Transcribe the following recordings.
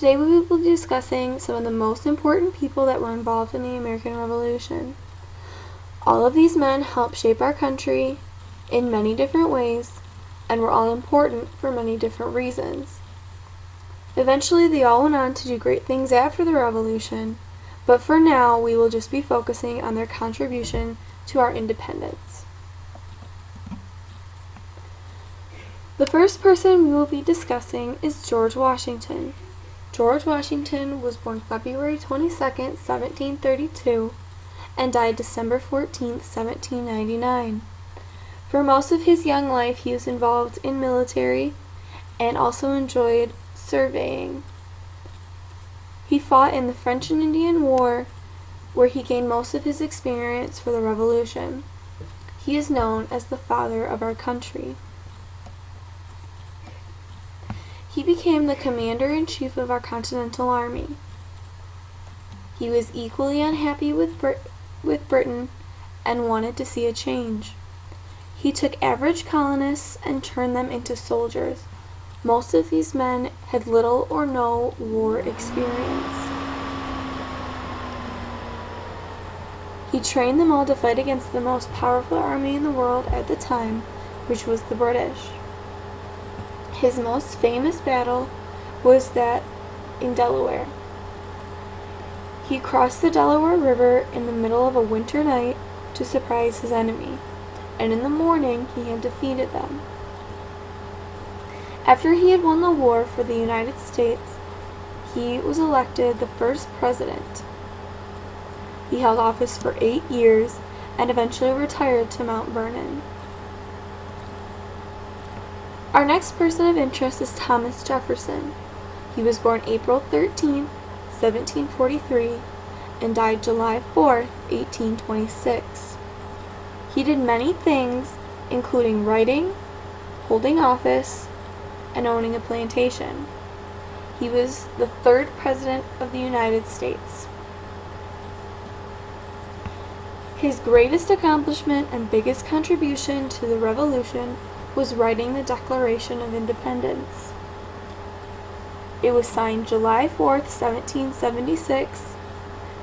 Today we will be discussing some of the most important people that were involved in the American Revolution. All of these men helped shape our country in many different ways and were all important for many different reasons. Eventually they all went on to do great things after the Revolution, but for now we will just be focusing on their contribution to our independence. The first person we will be discussing is George Washington. George Washington was born February 22, 1732, and died December 14, 1799. For most of his young life he was involved in military and also enjoyed surveying. He fought in the French and Indian War, where he gained most of his experience for the Revolution. He is known as the father of our country. He became the commander-in-chief of our Continental Army. He was equally unhappy with Britain and wanted to see a change. He took average colonists and turned them into soldiers. Most of these men had little or no war experience. He trained them all to fight against the most powerful army in the world at the time, which was the British. His most famous battle was that in Delaware. He crossed the Delaware River in the middle of a winter night to surprise his enemy, and in the morning he had defeated them. After he had won the war for the United States, he was elected the first president. He held office for 8 years and eventually retired to Mount Vernon. Our next person of interest is Thomas Jefferson. He was born April 13, 1743, and died July 4, 1826. He did many things, including writing, holding office, and owning a plantation. He was the 3rd President of the United States. His greatest accomplishment and biggest contribution to the Revolution was writing the Declaration of Independence. It was signed July 4th, 1776,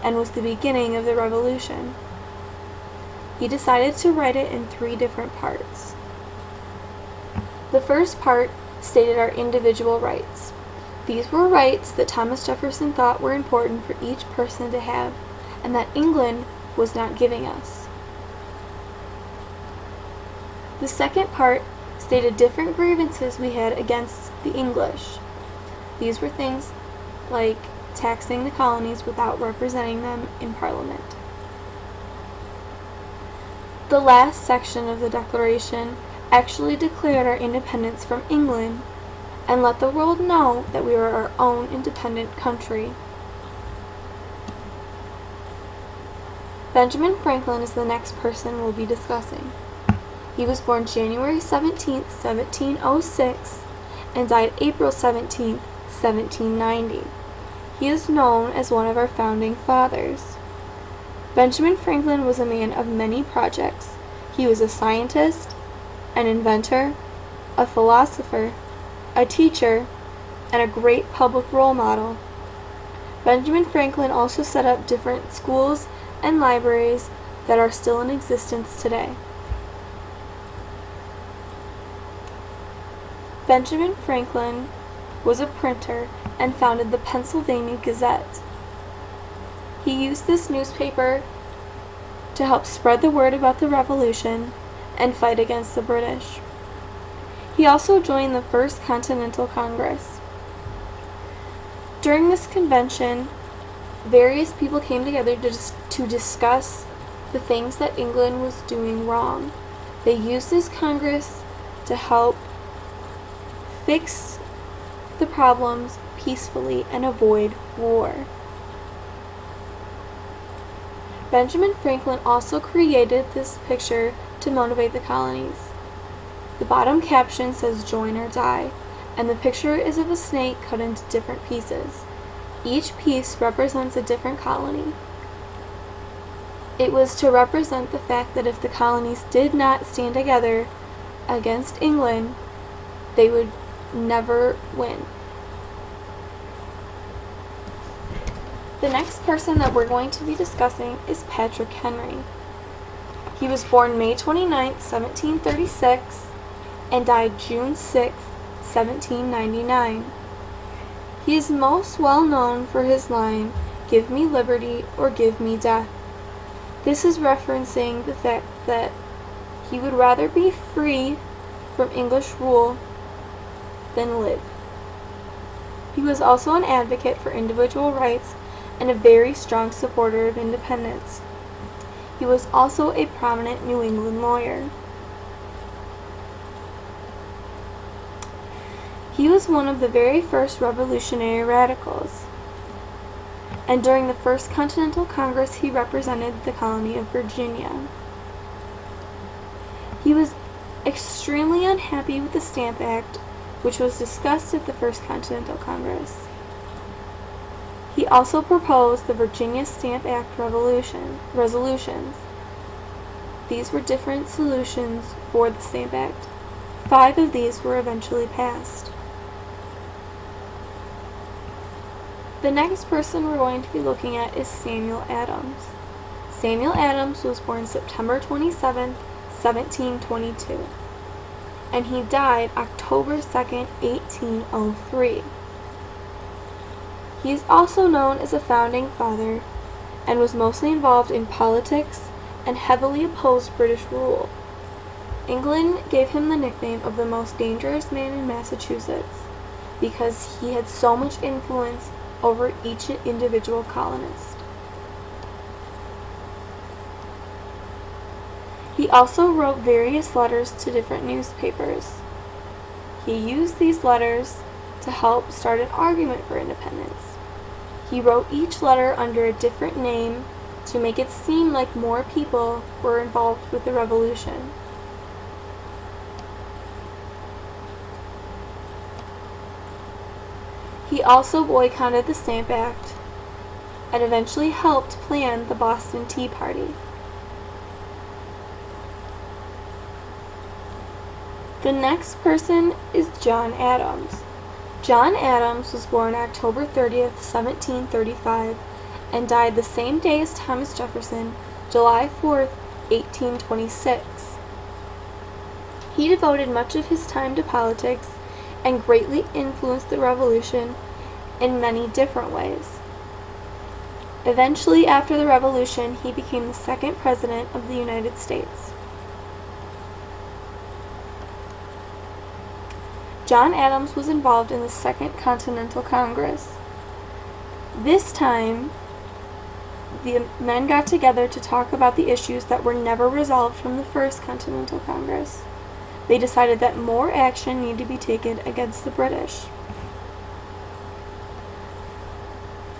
and was the beginning of the Revolution. He decided to write it in 3 different parts. The first part stated our individual rights. These were rights that Thomas Jefferson thought were important for each person to have, and that England was not giving us. The second part stated different grievances we had against the English. These were things like taxing the colonies without representing them in Parliament. The last section of the Declaration actually declared our independence from England and let the world know that we were our own independent country. Benjamin Franklin is the next person we'll be discussing. He was born January 17, 1706, and died April 17, 1790. He is known as one of our founding fathers. Benjamin Franklin was a man of many projects. He was a scientist, an inventor, a philosopher, a teacher, and a great public role model. Benjamin Franklin also set up different schools and libraries that are still in existence today. Benjamin Franklin was a printer and founded the Pennsylvania Gazette. He used this newspaper to help spread the word about the Revolution and fight against the British. He also joined the First Continental Congress. During this convention, various people came together to discuss the things that England was doing wrong. They used this Congress to help fix the problems peacefully and avoid war. Benjamin Franklin also created this picture to motivate the colonies. The bottom caption says "Join or Die," and the picture is of a snake cut into different pieces. Each piece represents a different colony. It was to represent the fact that if the colonies did not stand together against England, they would never win. The next person that we're going to be discussing is Patrick Henry. He was born May 29, 1736, and died June 6, 1799. He is most well known for his line, "Give me liberty or give me death." This is referencing the fact that he would rather be free from English rule than live. He was also an advocate for individual rights and a very strong supporter of independence. He was also a prominent New England lawyer. He was one of the very first revolutionary radicals, and during the First Continental Congress he represented the colony of Virginia. He was extremely unhappy with the Stamp Act, which was discussed at the First Continental Congress. He also proposed the Virginia Stamp Act resolutions. These were different solutions for the Stamp Act. 5 of these were eventually passed. The next person we're going to be looking at is Samuel Adams. Samuel Adams was born September 27, 1722, and he died October 2, 1803. He is also known as a founding father and was mostly involved in politics and heavily opposed British rule. England gave him the nickname of the most dangerous man in Massachusetts because he had so much influence over each individual colonist. He also wrote various letters to different newspapers. He used these letters to help start an argument for independence. He wrote each letter under a different name to make it seem like more people were involved with the revolution. He also boycotted the Stamp Act and eventually helped plan the Boston Tea Party. The next person is John Adams. John Adams was born October 30th, 1735, and died the same day as Thomas Jefferson, July 4th, 1826. He devoted much of his time to politics and greatly influenced the Revolution in many different ways. Eventually, after the Revolution, he became the second president of the United States. John Adams was involved in the Second Continental Congress. This time, the men got together to talk about the issues that were never resolved from the First Continental Congress. They decided that more action needed to be taken against the British.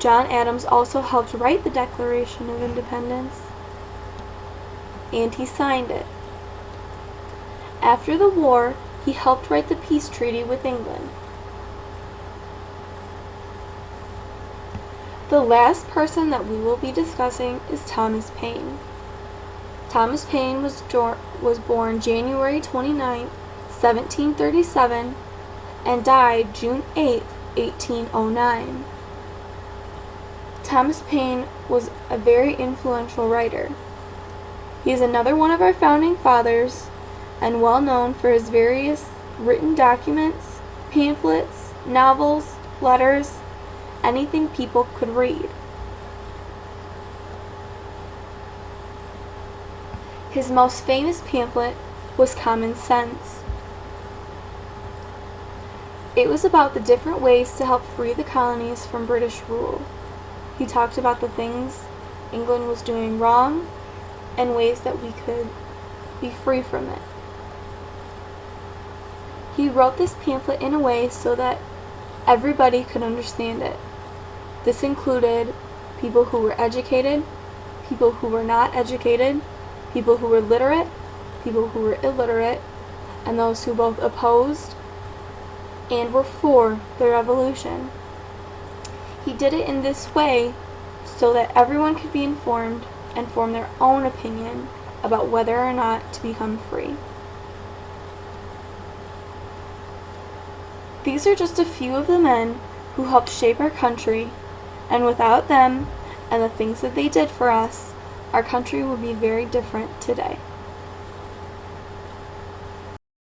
John Adams also helped write the Declaration of Independence, and he signed it. After the war, he helped write the peace treaty with England. The last person that we will be discussing is Thomas Paine. Thomas Paine was born January 29, 1737, and died June 8, 1809. Thomas Paine was a very influential writer. He is another one of our founding fathers and well known for his various written documents, pamphlets, novels, letters, anything people could read. His most famous pamphlet was Common Sense. It was about the different ways to help free the colonies from British rule. He talked about the things England was doing wrong and ways that we could be free from it. He wrote this pamphlet in a way so that everybody could understand it. This included people who were educated, people who were not educated, people who were literate, people who were illiterate, and those who both opposed and were for the revolution. He did it in this way so that everyone could be informed and form their own opinion about whether or not to become free. These are just a few of the men who helped shape our country, and without them, and the things that they did for us, our country would be very different today.